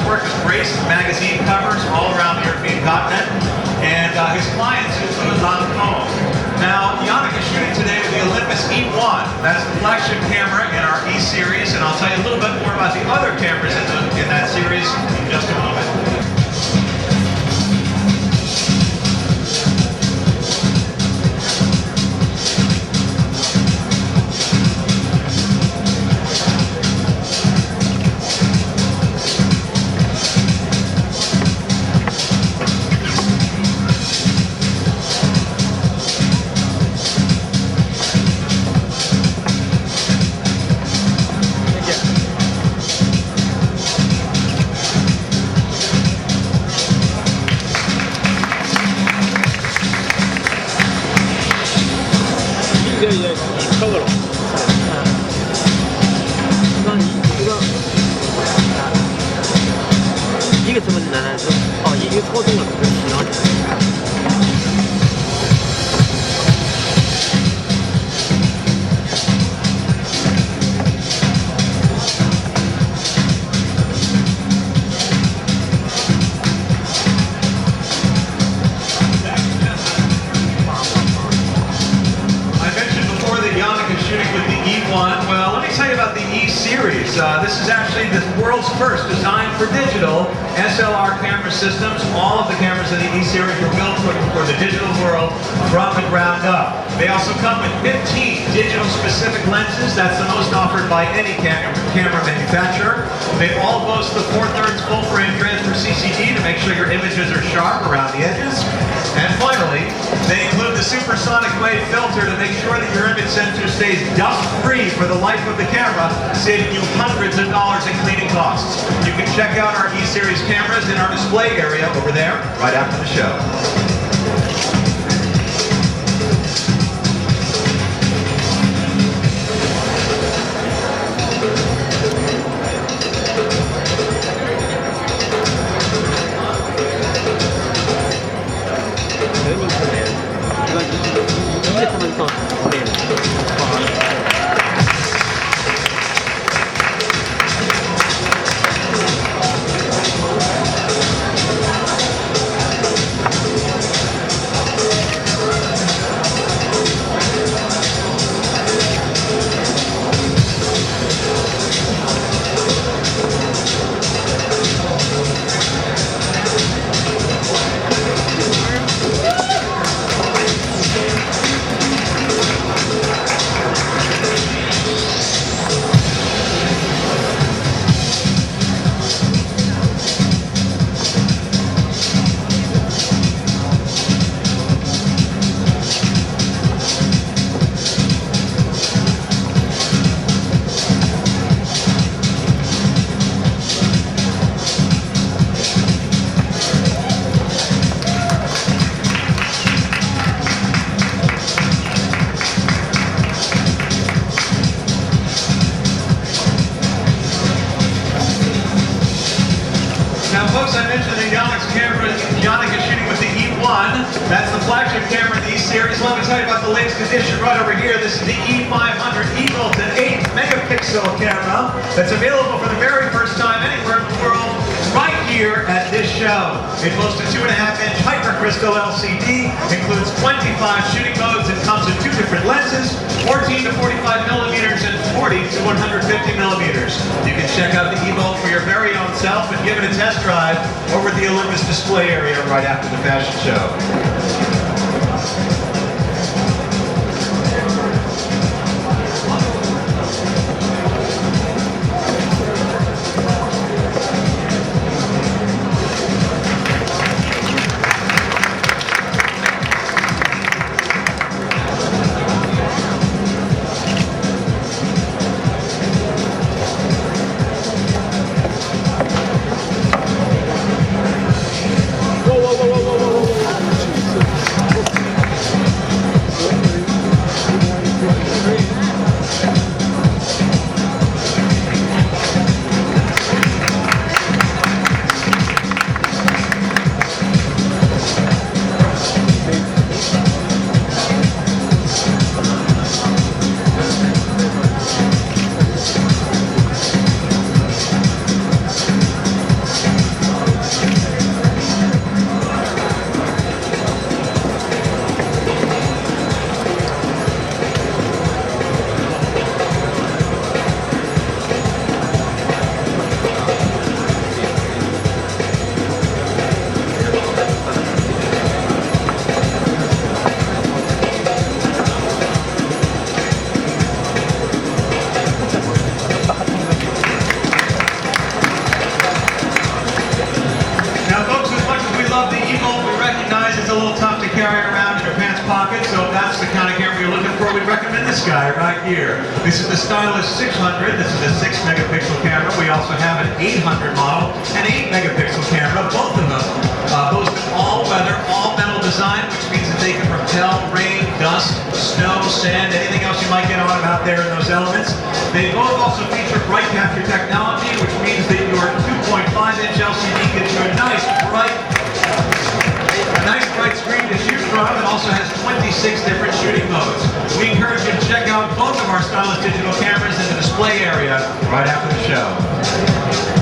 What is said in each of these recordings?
worked with race magazine covers all around the European continent, and his clients include Lancôme. Now, Yannick is shooting today with the Olympus E1. That's the flagship camera in our E series, and I'll tell you a little bit more about the other cameras in that series in just a moment. 컬러로. 이거 쓰면 나는 이게 소중한 거 싫어. Well, let me tell you about the E series. This is actually the world's first designed for digital SLR camera systems. All of the cameras in the E series were built for the digital world from the ground up. They also come with 15 digital specific lenses. That's the most offered by any camera manufacturer. They all boast the 4/3 full frame transfer CCD to make sure your images are sharp around the edges. And finally, they include the supersonic wave filter to make sure that your image sensor stays dust-free for the life of the camera, saving you hundreds of dollars in cleaning costs. You can check out our E-Series cameras in our display area over there right after the show. Now, folks, I mentioned that Yannick is shooting with the E1. That's the flagship camera in the E series. Let me tell you about the latest edition right over here. This is the E500 Eagle. It's an 8-megapixel camera that's available for the very first time anywhere in the world right here at this show. It boasts a 2.5-inch hypercrystal LCD, includes 25 shooting modes, and comes in 2 different lenses, 14 to 45 millimeters and 40 to 150 millimeters. You can check out the Eagle for your very own self and give it a test drive over at the Olympus display area right after the fashion show. this guy right here. This is the Stylus 600. This is a 6 megapixel camera. We also have an 800 model, an 8 megapixel camera. Both of them boast an all-weather, all-metal design, which means that they can repel rain, dust, snow, sand, anything else you might get on out there in those elements. They both also feature bright capture technology, which means that your 2.5-inch LCD gives you a nice bright screen to shoot from. It also has 26 different shooting modes. We encourage you to check out both of our Stylus digital cameras in the display area right after the show.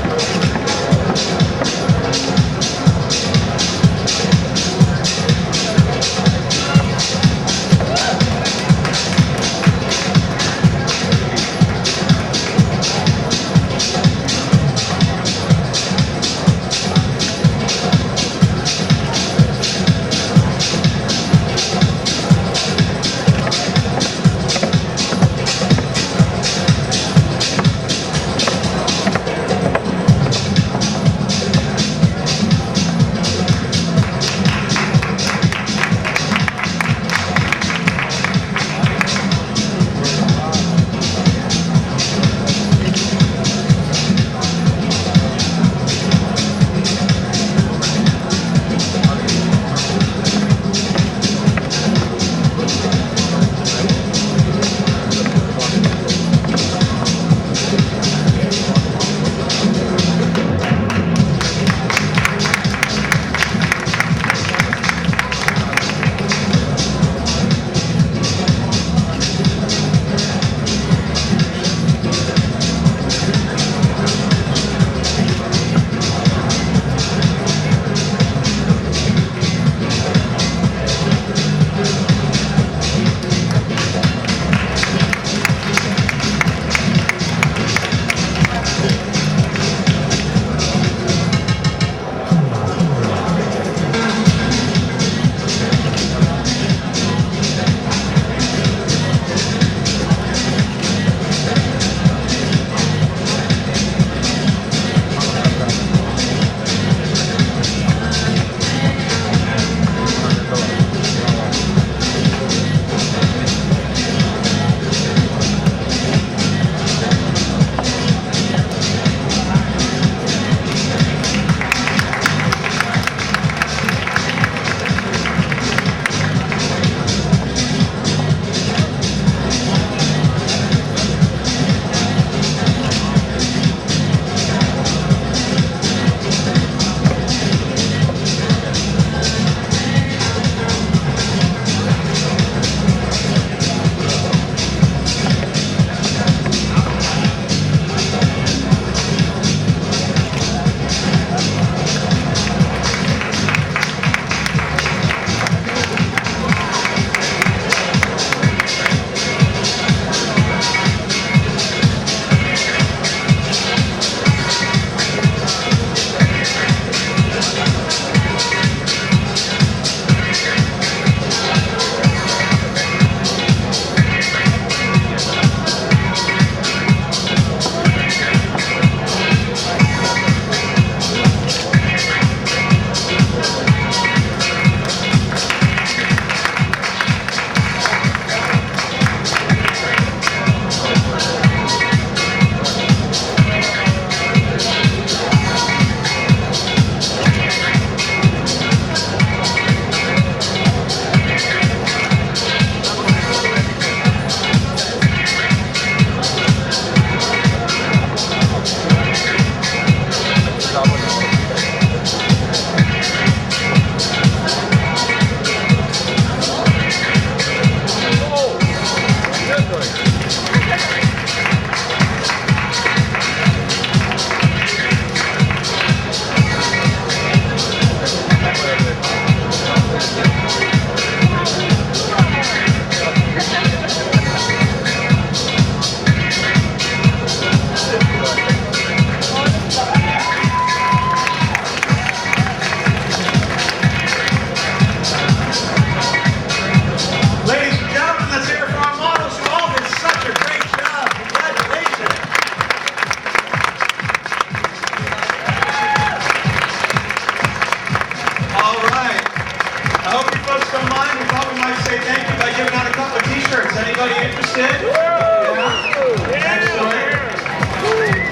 folks don't mind, we thought we might say thank you by giving out a couple of t-shirts. Anybody interested? Yeah. Excellent.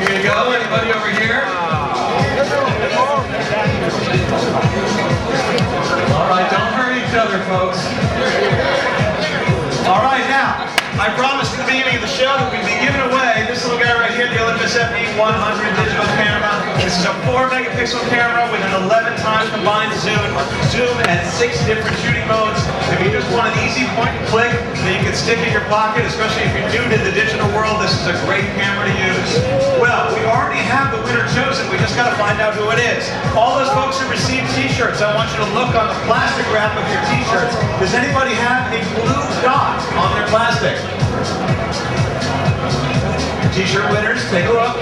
Here you go. Anybody over here? All right, don't hurt each other, folks. All right, now, I promised at the beginning of the show that we'd be giving away this little guy right here, the Olympus FE100 digital camera. This is a 4-megapixel camera with an 11 times combined zoom at 6 different shooting modes. If you just want an easy point and click that you can stick in your pocket, especially if you're new to the digital world, this is a great camera to use. Well, we already have the winner chosen. We just got to find out who it is. All those folks who received t-shirts, I want you to look on the plastic wrap of your t-shirts. Does anybody have a blue dot on their plastic? T-shirt winners, take a look.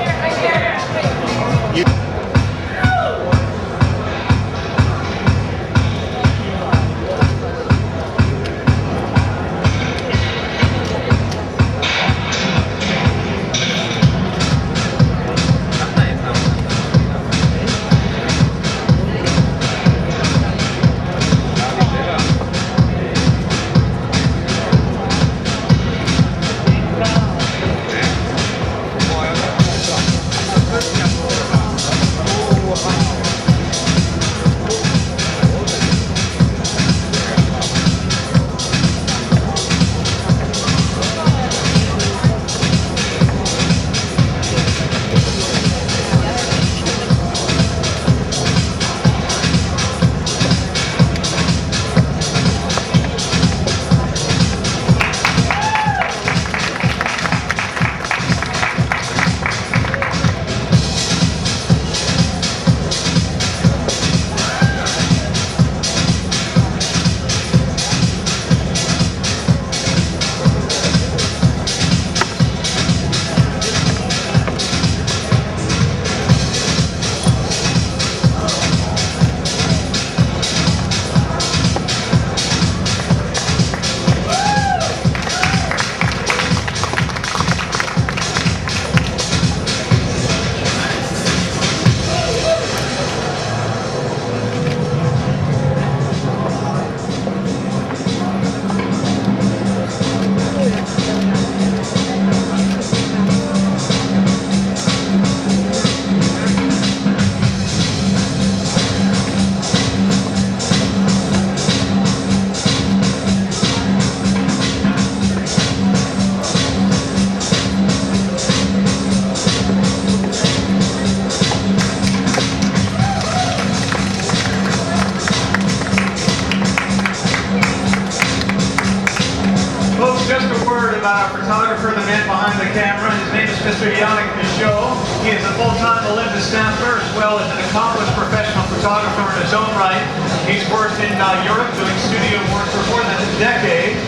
About our photographer, the man behind the camera. His name is Mr. Yannick Michaud. He is a full-time Olympus staffer as well as an accomplished professional photographer in his own right. He's worked in Europe doing studio work for more than a decade,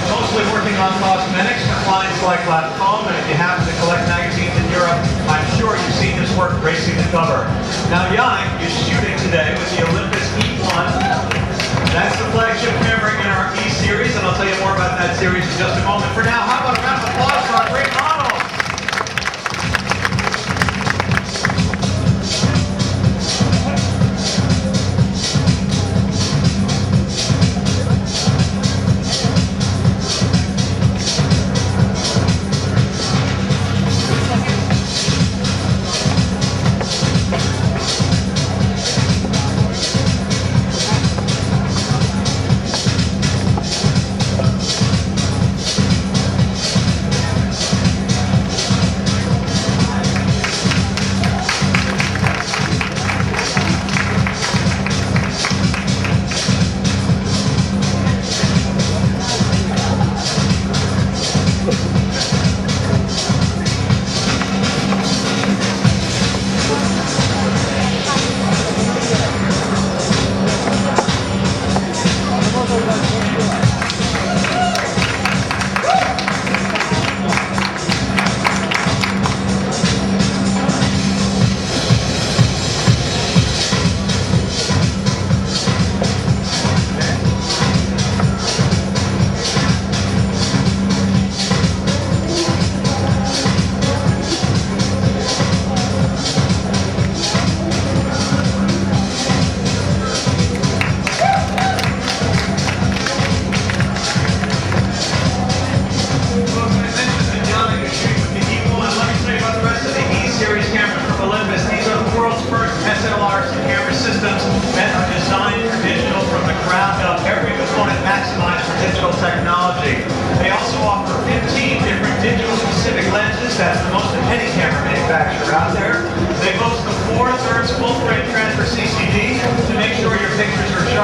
mostly working on cosmetics for clients like Lancome, and if you happen to collect magazines in Europe, I'm sure you've seen his work gracing the cover. Now Yannick is shooting today with the Olympus E1. That's the flagship camera in our E-Series, and I'll tell you more about that series in just a moment. For now, how about a round of applause for our great models?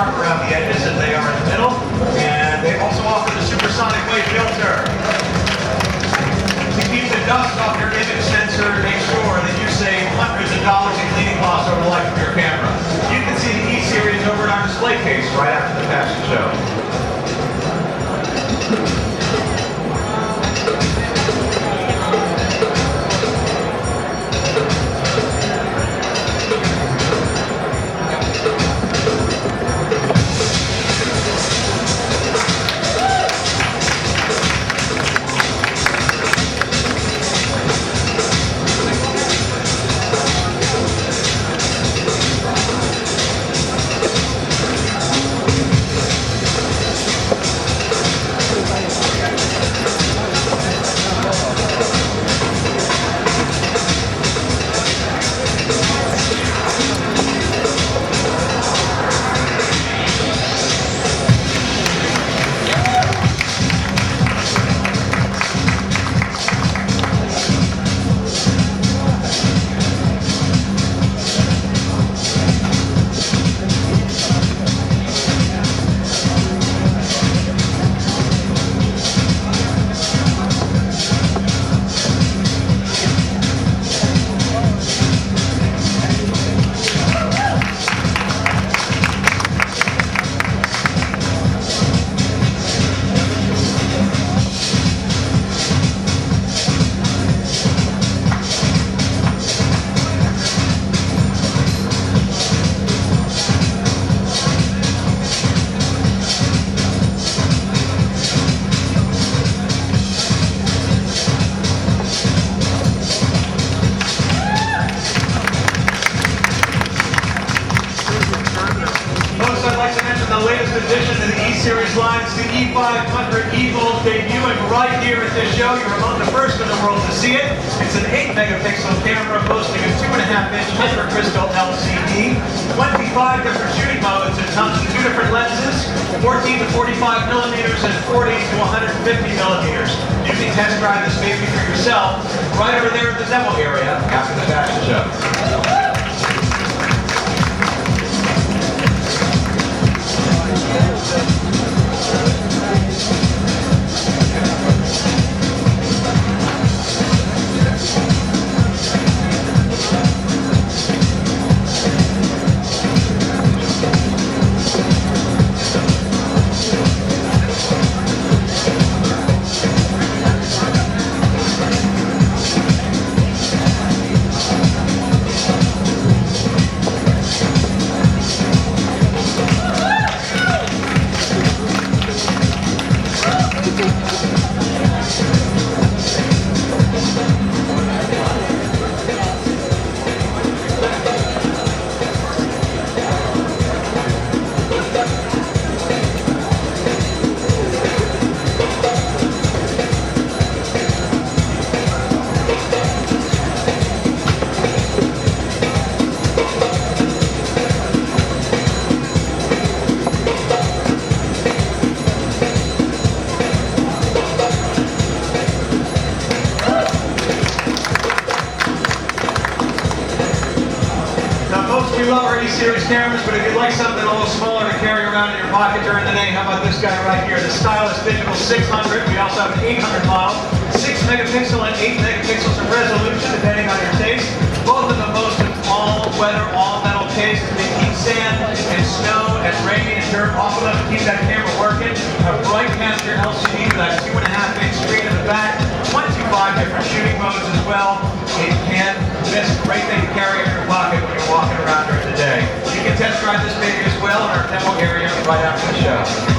sharp around the edges as they are in the middle. And they also offer the supersonic wave filter to keep the dust off your image sensor and make sure that you save hundreds of dollars in cleaning costs over the life of your camera. You can see the E-Series over in our display case right after the fashion show. Addition to the E-Series line is the E500 Evolt debuting right here at this show. You're among the first in the world to see it. It's an 8-megapixel camera boasting a 2.5-inch hypercrystal LCD, 25 different shooting modes. It comes in 2 different lenses, 14 to 45 millimeters and 40 to 150 millimeters. You can test drive this baby for yourself right over there at the demo area after the fashion show. We love our E-Series cameras, but if you'd like something a little smaller to carry around in your pocket during the day, how about this guy right here, the Stylus Digital 600. We also have an 800 model, 6 megapixel and 8 megapixels of resolution, depending on your taste. Both of them boast an all-weather, all-metal case that they keep sand and snow and rain and dirt off of them to keep that camera working. A bright capture LCD with that 2.5-inch screen in the back, 25 different shooting modes as well. It can miss a great thing to carry in your pocket when you're walking around during the day. You can test drive this baby as well in our demo area right after the show.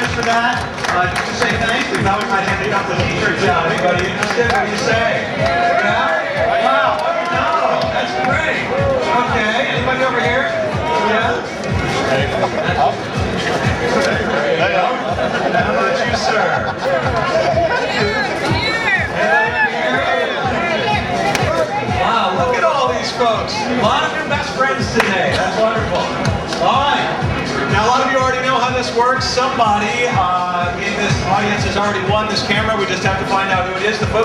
join us for that? Just to say thanks, we thought we might hand a couple of t-shirts out. Anybody interested? What do you say? Yeah? Wow, no, that's great. Okay, anybody over here? Yeah? There you go. How about you, sir? Wow, look at all these folks. A lot of your best friends today. That's wonderful. All right. Now, a lot of you already know how this works. Somebody in this audience has already won this camera. We just have to find out who it is. The folks